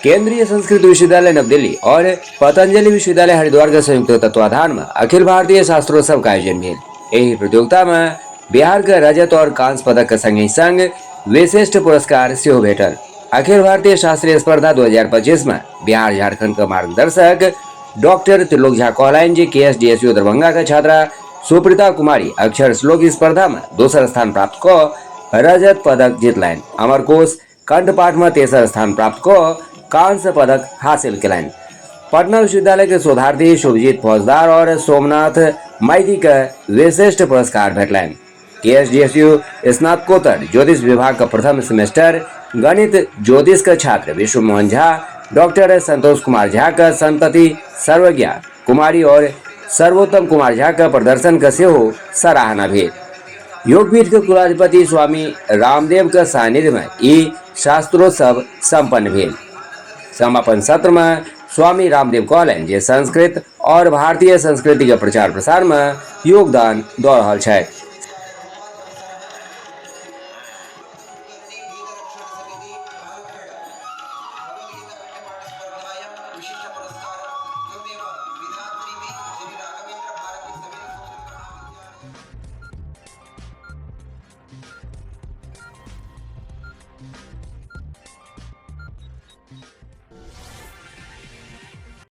केंद्रीय संस्कृत विश्वविद्यालय नव दिल्ली और पतंजलि विश्वविद्यालय हरिद्वार के संयुक्त तत्वाधान में अखिल भारतीय शास्त्रोत्सव का आयोजन भेल। यही प्रतियोगिता में बिहार के रजत और कांस्य पदक के संगे संग विशिष्ट पुरस्कार सेहो भेटल। अखिल भारतीय शास्त्रीय स्पर्धा 2025 में बिहार झारखंड के मार्गदर्शक डॉक्टर त्रिलोक झा कहलाइन जे KSDSU दरभंगा के छात्रा सुप्रीता कुमारी अक्षर श्लोक स्पर्धा में दूसरा स्थान प्राप्त कर रजत पदक जीतलाइन। अमरकोश कंठपाठ में तेसर स्थान प्राप्त कर कांस्य पदक हासिल कलाइन। पटना विश्वविद्यालय के शोधार्थी शुभजीत फौजदार और सोमनाथ माइती के विशिष्ट पुरस्कार भेटलाइन। KSDSU स्नातकोत्तर ज्योतिष विभाग का प्रथम सेमेस्टर गणित ज्योतिष के छात्र विश्व मोहन झा, डॉक्टर संतोष कुमार झा का संतति सर्वज्ञा कुमारी और सर्वोत्तम कुमार झा का प्रदर्शन का सेहो सराहना भेल। योगपीठ के कुलाधिपति स्वामी रामदेव के सानिध्य में ई शास्त्रोत्सव संपन्न भेल। समापन सत्र में स्वामी रामदेव कहलनि जे संस्कृत और भारतीय संस्कृति के प्रचार प्रसार में योगदान दऽ रहल छथि।